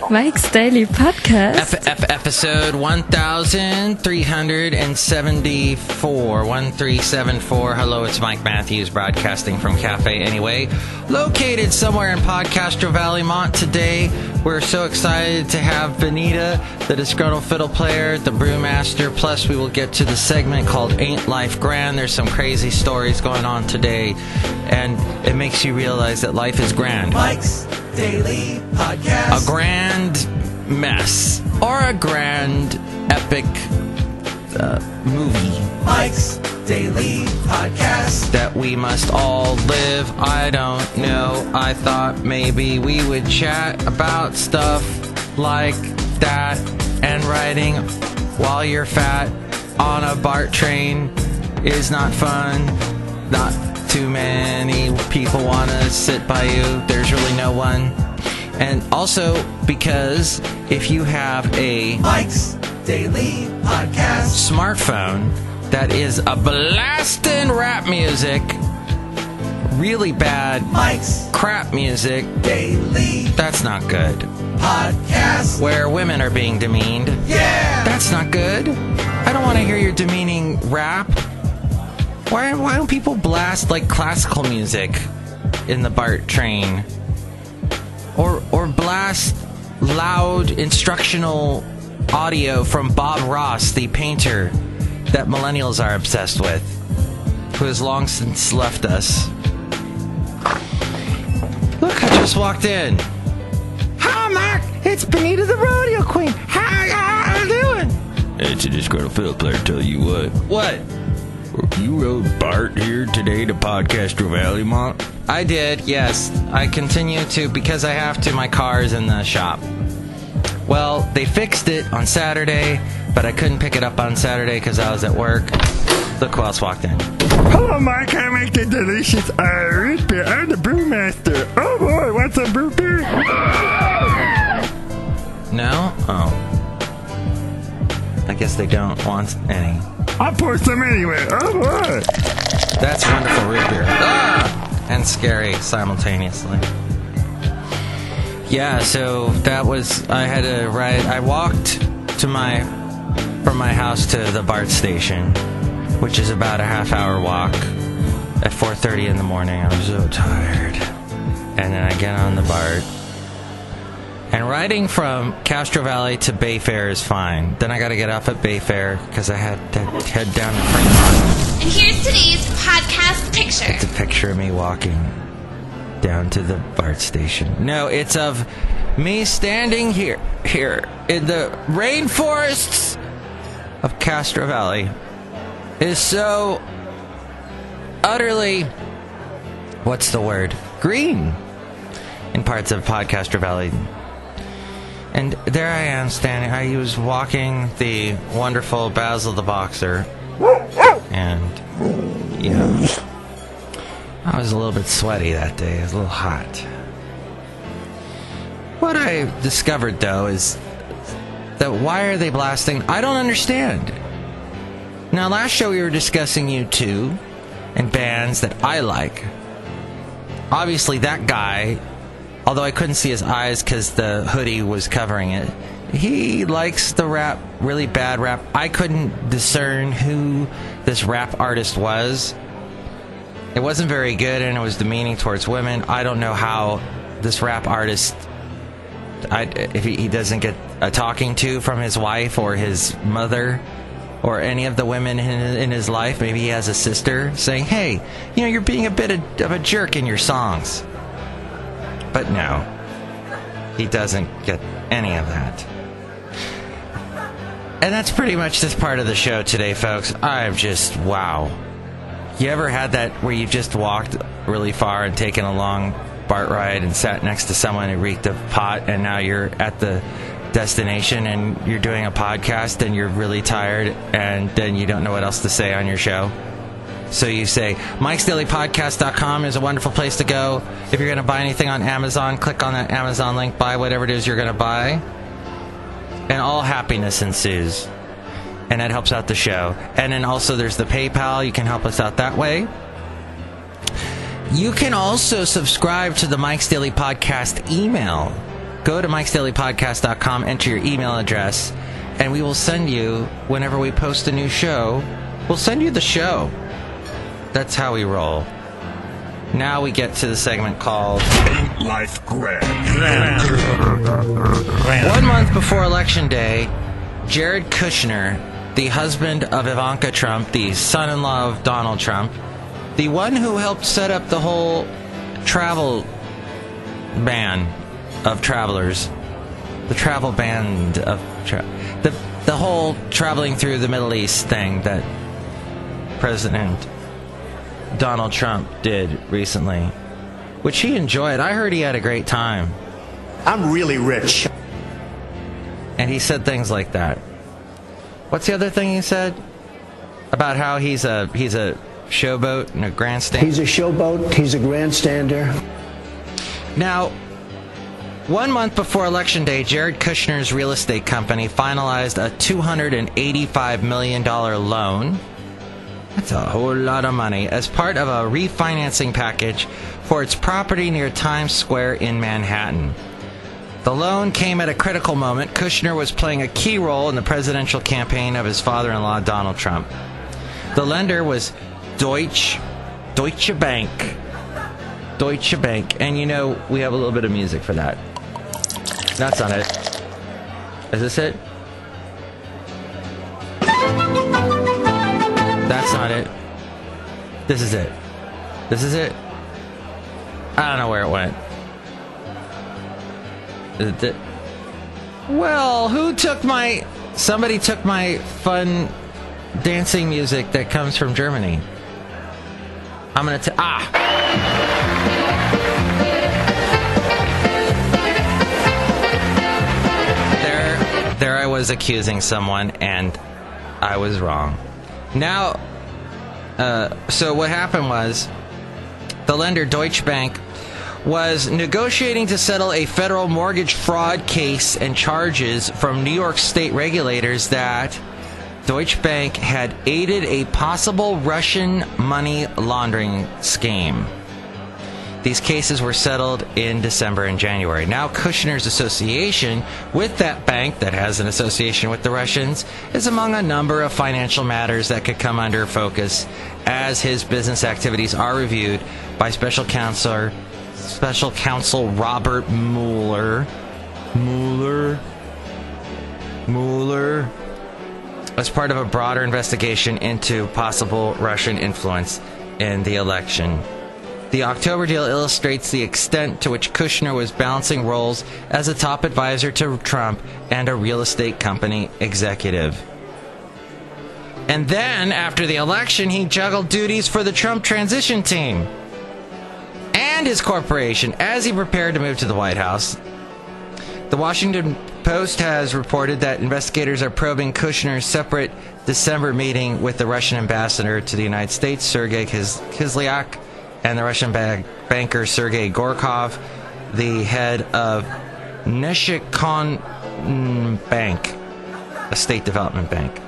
Mike's Daily Podcast. Episode 1374. 1374. Hello, it's Mike Matthews broadcasting from Café Anyway, located somewhere in Podcastro Valley, Mont. Today, we're so excited to have Benita, the Disgruntled Fiddle Player, the Brewmaster, plus we will get to the segment called Ain't Life Grand. There's some crazy stories going on today, and it makes you realize that life is grand. Mike's Daily Podcast. A grand mess. Or a grand epic movie. Mike's Daily Podcast. That we must all live. I don't know. I thought maybe we would chat about stuff like that. And riding while you're fat on a BART train is not fun. Not too many people want to sit by you. There's really no one. And also because if you have a Mike's Daily Podcast smartphone that is a blasting rap music, really bad Mike's crap music, Daily that's not good. Podcast Where women are being demeaned, yeah, that's not good. I don't want to hear your demeaning rap. Why don't people blast like classical music in the BART train? Or blast loud instructional audio from Bob Ross, the painter that millennials are obsessed with, who has long since left us. Look, I just walked in. Hi, Mark. It's Benita the Rodeo Queen. How you doing? It's a Disgruntled Fiddle Player, tell you what. What? You rode BART here today to Podcastro Valley, Mont? I did, yes. I continue to, because I have to. My car is in the shop. Well, they fixed it on Saturday, but I couldn't pick it up on Saturday because I was at work. Look who else walked in. Hello, Mike. I make the delicious root beer. I'm the Brewmaster. Oh, boy. Want some brew beer? No? Oh. I guess they don't want any. I'll pour some anyway. Oh, boy. That's wonderful root beer. Ah! And scary simultaneously. Yeah, so that was, I had to ride, I walked from my house to the BART station, which is about a half-hour walk at 4:30 in the morning. I was so tired. And then I get on the BART. And riding from Castro Valley to Bayfair is fine. Then I got to get off at Bayfair because I had to head down to Fremont. And here's today's podcast picture. It's a picture of me walking down to the BART station. No, it's of me standing here in the rainforests of Castro Valley. It is so utterly, what's the word? Green in parts of Podcastro Valley. And there I am standing. I was walking the wonderful Basil the Boxer. And, yeah, I was a little bit sweaty that day. It was a little hot. What I discovered, though, is that why are they blasting? I don't understand. Now, last show we were discussing U2 and bands that I like. Obviously, that guy, although I couldn't see his eyes because the hoodie was covering it, he likes the rap, really bad rap. I couldn't discern who this rap artist was. It wasn't very good, and it was demeaning towards women. I don't know how this rap artist, if he doesn't get a talking to from his wife or his mother or any of the women in his life. Maybe he has a sister saying, hey, you're being a bit of a jerk in your songs. But no, he doesn't get any of that. And that's pretty much this part of the show today, folks. I'm just, wow. You ever had that where you just walked really far and taken a long BART ride and sat next to someone who reeked of pot, and now you're at the destination and you're doing a podcast and you're really tired and then you don't know what else to say on your show? So you say, Mike'sDailyPodcast.com is a wonderful place to go. If you're going to buy anything on Amazon, click on that Amazon link, buy whatever it is you're going to buy. And all happiness ensues. And that helps out the show. And then also there's the PayPal. You can help us out that way. You can also subscribe to the Mike's Daily Podcast email. go to Mike'sDailyPodcast.com, enter your email address, and we will send you, whenever we post a new show, we'll send you the show. That's how we roll. Now we get to the segment called Ain't Life Grand? 1 month before Election Day, Jared Kushner, the husband of Ivanka Trump, the son-in-law of Donald Trump, the one who helped set up the whole travel ban of travelers, the travel ban of the whole traveling through the Middle East thing that President Donald Trump did recently, which he enjoyed. I heard he had a great time. I'm really rich. And he said things like that. What's the other thing he said? About how he's a showboat and a grandstand? He's a showboat. He's a grandstander. Now, 1 month before Election Day, Jared Kushner's real estate company finalized a $285 million loan. That's a whole lot of money, as part of a refinancing package for its property near Times Square in Manhattan. The loan came at a critical moment. Kushner was playing a key role in the presidential campaign of his father-in-law, Donald Trump. The lender was Deutsche Bank. Deutsche Bank. And you know, we have a little bit of music for that. That's not it. Is this it? That's not it. This is it. This is it. I don't know where it went. Is it? Well, who took my... Somebody took my fun dancing music that comes from Germany. I'm gonna There I was accusing someone, and I was wrong. Now, so what happened was, the lender Deutsche Bank was negotiating to settle a federal mortgage fraud case and charges from New York state regulators that Deutsche Bank had aided a possible Russian money laundering scheme. These cases were settled in December and January. Now Kushner's association with that bank that has an association with the Russians is among a number of financial matters that could come under focus as his business activities are reviewed by Special Counsel Robert Mueller as part of a broader investigation into possible Russian influence in the election. The October deal illustrates the extent to which Kushner was balancing roles as a top advisor to Trump and a real estate company executive. And then, after the election, he juggled duties for the Trump transition team and his corporation as he prepared to move to the White House. The Washington Post has reported that investigators are probing Kushner's separate December meeting with the Russian ambassador to the United States, Sergei Kislyak, and the Russian banker Sergei Gorkov, the head of Neshikon Bank, a state development bank.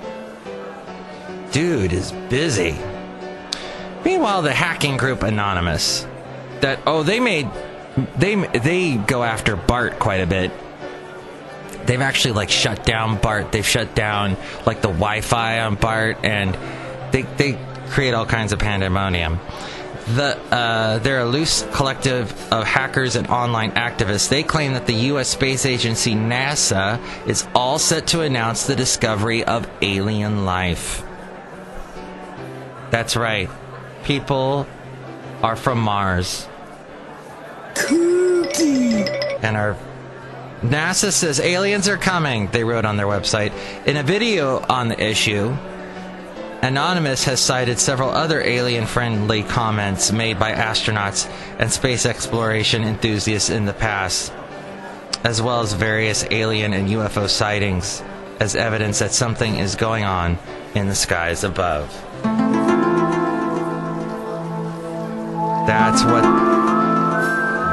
Dude is busy. Meanwhile, the hacking group Anonymous, they go after Bart quite a bit. They've actually shut down Bart. They've shut down the Wi-Fi on Bart, and they create all kinds of pandemonium. They're a loose collective of hackers and online activists. They claim that the U.S. space agency NASA is all set to announce the discovery of alien life. That's right. People are from Mars. Kooky. And NASA says aliens are coming, they wrote on their website. In a video on the issue, Anonymous has cited several other alien-friendly comments made by astronauts and space exploration enthusiasts in the past, as well as various alien and UFO sightings as evidence that something is going on in the skies above. That's what...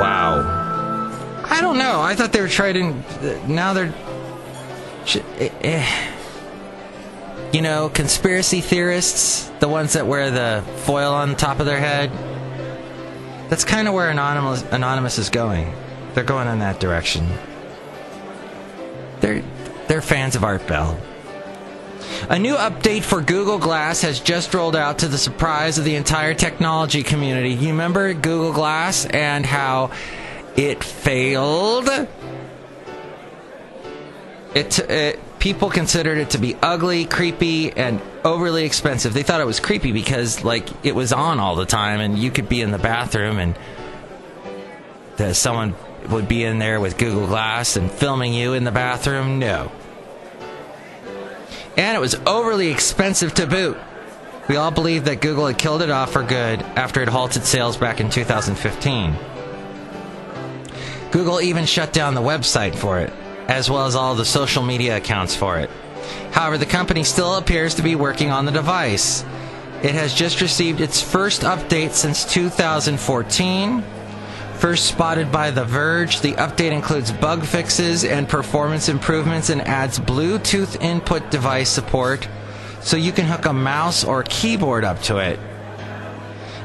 Wow. I don't know. I thought they were trying to... Now they're... You know, conspiracy theorists, the ones that wear the foil on the top of their head. That's kind of where Anonymous is going. They're going in that direction. They're fans of Art Bell. A new update for Google Glass has just rolled out to the surprise of the entire technology community. You remember Google Glass and how it failed? People considered it to be ugly, creepy, and overly expensive. They thought it was creepy because, like, it was on all the time, and you could be in the bathroom, and someone would be in there with Google Glass and filming you in the bathroom. No. And it was overly expensive to boot. We all believed that Google had killed it off for good after it halted sales back in 2015. Google even shut down the website for it, as well as all the social media accounts for it. However, the company still appears to be working on the device. It has just received its first update since 2014. First spotted by The Verge, the update includes bug fixes and performance improvements and adds Bluetooth input device support so you can hook a mouse or keyboard up to it.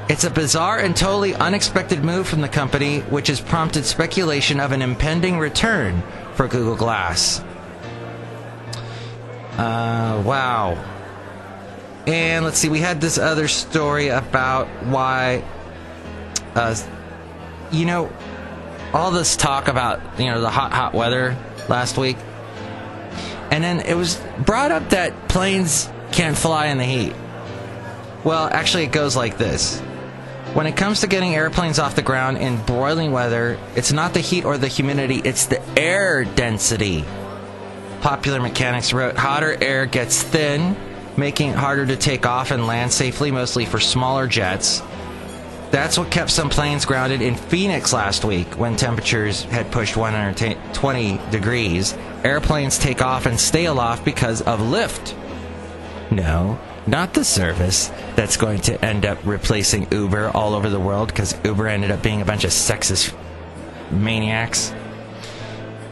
It's a bizarre and totally unexpected move from the company, which has prompted speculation of an impending return for Google Glass. Wow. And let's see, we had this other story about why, all this talk about, the hot weather last week. And then it was brought up that planes can't fly in the heat. Well, actually, it goes like this. When it comes to getting airplanes off the ground in broiling weather, it's not the heat or the humidity, it's the air density. Popular Mechanics wrote, hotter air gets thin, making it harder to take off and land safely, mostly for smaller jets. That's what kept some planes grounded in Phoenix last week when temperatures had pushed 120 degrees. Airplanes take off and stay aloft because of lift. No, not the service that's going to end up replacing Uber all over the world because Uber ended up being a bunch of sexist maniacs.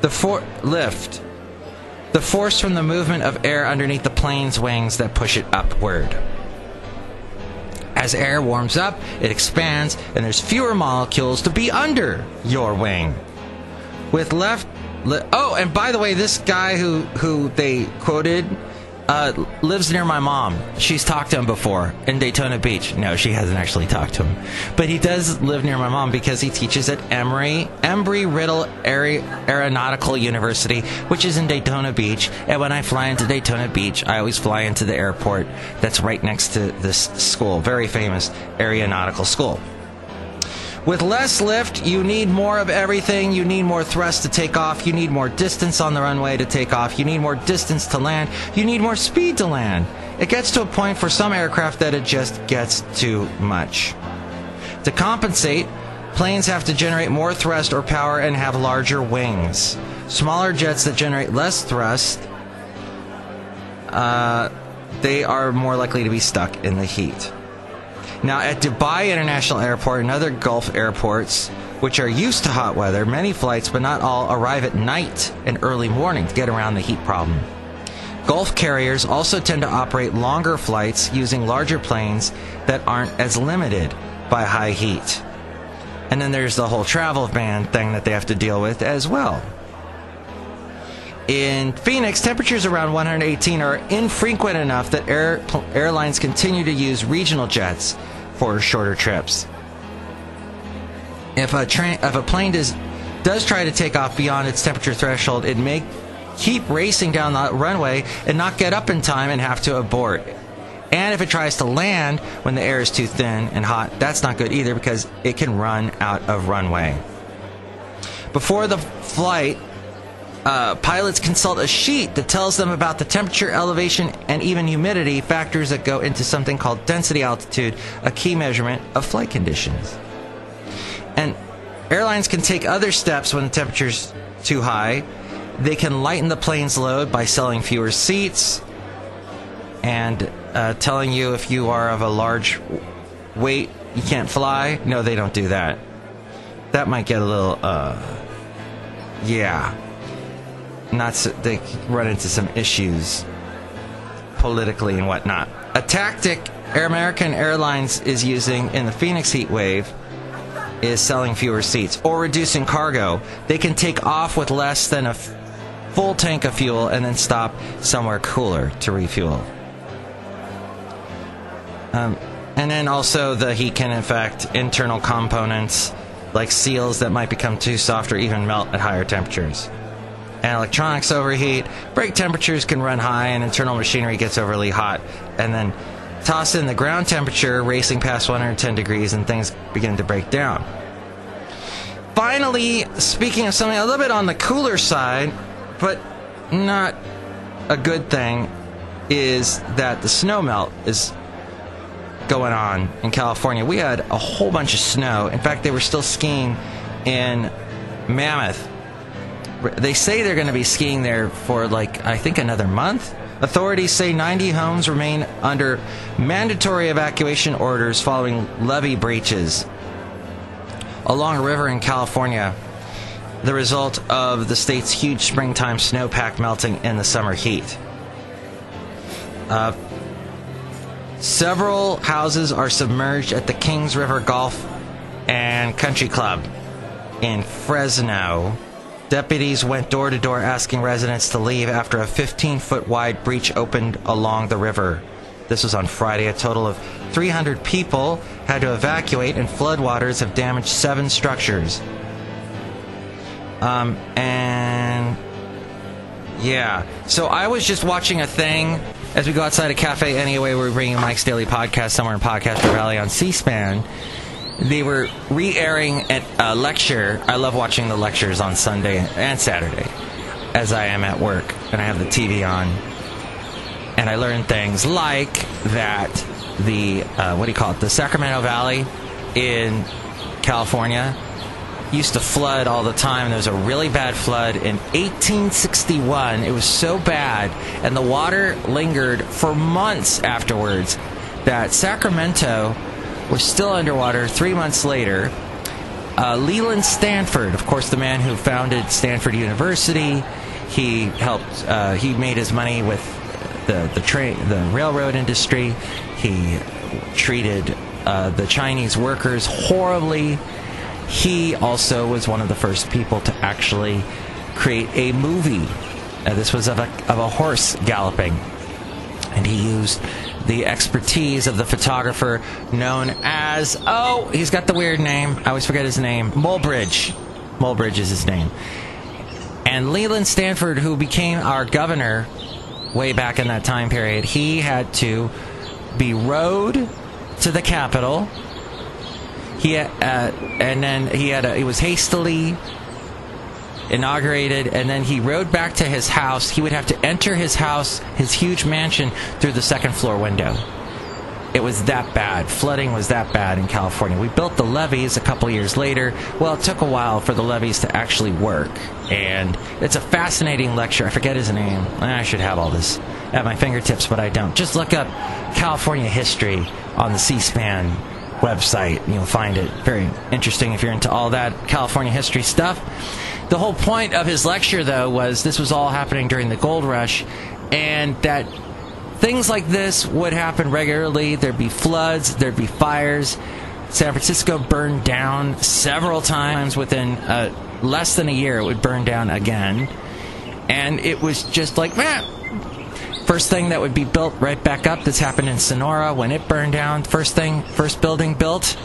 Lift. The force from the movement of air underneath the plane's wings that push it upward. As air warms up, it expands, and there's fewer molecules to be under your wing. With and by the way, this guy who they quoted lives near my mom. She's talked to him before in Daytona Beach. No, she hasn't actually talked to him. But he does live near my mom because he teaches at Embry-Riddle Aeronautical University, which is in Daytona Beach. And when I fly into Daytona Beach, I always fly into the airport that's right next to this school. Very famous aeronautical school. With less lift, you need more of everything. You need more thrust to take off. You need more distance on the runway to take off. You need more distance to land. You need more speed to land. It gets to a point for some aircraft that it just gets too much. To compensate, planes have to generate more thrust or power and have larger wings. Smaller jets that generate less thrust, they are more likely to be stuck in the heat. Now, at Dubai International Airport and other Gulf airports, which are used to hot weather, many flights, but not all, arrive at night and early morning to get around the heat problem. Gulf carriers also tend to operate longer flights using larger planes that aren't as limited by high heat. And then there's the whole travel ban thing that they have to deal with as well. In Phoenix, temperatures around 118 are infrequent enough that airlines continue to use regional jets for shorter trips. If a plane does try to take off beyond its temperature threshold, it may keep racing down the runway and not get up in time and have to abort. And if it tries to land when the air is too thin and hot, that's not good either because it can run out of runway. Before the flight, pilots consult a sheet that tells them about the temperature, elevation, and even humidity, factors that go into something called density altitude, a key measurement of flight conditions. And airlines can take other steps when the temperature's too high. They can lighten the plane's load by selling fewer seats and telling you if you are of a large weight, you can't fly. No, they don't do that. That might get a little, they run into some issues politically and whatnot. A tactic American Airlines is using in the Phoenix heat wave is selling fewer seats or reducing cargo. They can take off with less than full tank of fuel and then stop somewhere cooler to refuel. And then also the heat can affect internal components like seals that might become too soft or even melt at higher temperatures. And electronics overheat, brake temperatures can run high, and internal machinery gets overly hot. And then toss in the ground temperature racing past 110 degrees and things begin to break down. Finally, speaking of something a little bit on the cooler side, but not a good thing, is that the snow melt is going on in California. We had a whole bunch of snow. In fact, they were still skiing in Mammoth. They say they're going to be skiing there for, I think another month. Authorities say 90 homes remain under mandatory evacuation orders following levee breaches along a river in California, the result of the state's huge springtime snowpack melting in the summer heat. Several houses are submerged at the Kings River Golf and Country Club in Fresno. Deputies went door to door asking residents to leave after a 15-foot wide breach opened along the river. This was on Friday. A total of 300 people had to evacuate, and floodwaters have damaged 7 structures. So I was just watching a thing as we go outside of Café Anyway. We're bringing Mike's Daily Podcast somewhere in Podcaster Valley on C-SPAN. They were re-airing a lecture. I love watching the lectures on Sunday and Saturday as I am at work and I have the TV on. And I learned things like that the Sacramento Valley in California used to flood all the time. There was a really bad flood in 1861. It was so bad, and the water lingered for months afterwards, that Sacramento was still underwater 3 months later. Leland Stanford, of course, the man who founded Stanford University, he made his money with the railroad industry. He treated the Chinese workers horribly. He also was one of the first people to actually create a movie. This was of a horse galloping, and he used the expertise of the photographer known as, he's got the weird name, I always forget his name, Mulbridge. Mulbridge is his name. And Leland Stanford, who became our governor way back in that time period, he had to be rowed to the Capitol. He was hastily inaugurated, and then he rode back to his house. He would have to enter his house, his huge mansion, through the second floor window. It was that bad. Flooding was that bad in California. We built the levees a couple years later. Well, it took a while for the levees to actually work, and it's a fascinating lecture. I forget his name. I should have all this at my fingertips, but I don't. Just look up California history on the C-SPAN website. You'll find it very interesting if you're into all that California history stuff. The whole point of his lecture, though, was this was all happening during the gold rush, and that things like this would happen regularly. There'd be floods, there'd be fires. San Francisco burned down several times. Within less than a year, it would burn down again. And it was just like, first thing that would be built right back up. This happened in Sonora when it burned down. First building built,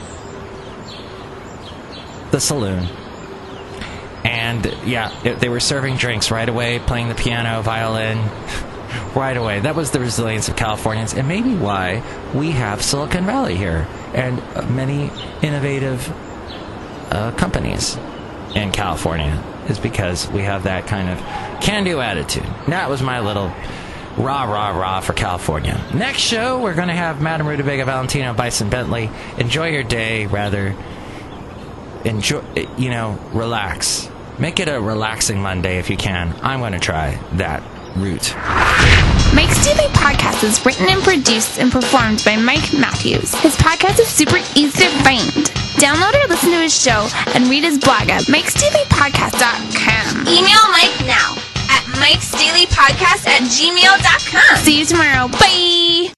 the saloon. And they were serving drinks right away, playing the piano, violin, right away. That was the resilience of Californians, and maybe why we have Silicon Valley here and many innovative companies in California, is because we have that kind of can-do attitude. That was my little rah for California. Next show, we're going to have Madame Rootabega, Valentino, Bison Bentley. Enjoy your day, rather. Enjoy, relax. Make it a relaxing Monday if you can. I'm going to try that route. Mike's Daily Podcast is written and produced and performed by Mike Matthews. His podcast is super easy to find. Download or listen to his show and read his blog at mikesdailypodcast.com. Email Mike now at mikesdailypodcast@gmail.com. See you tomorrow. Bye!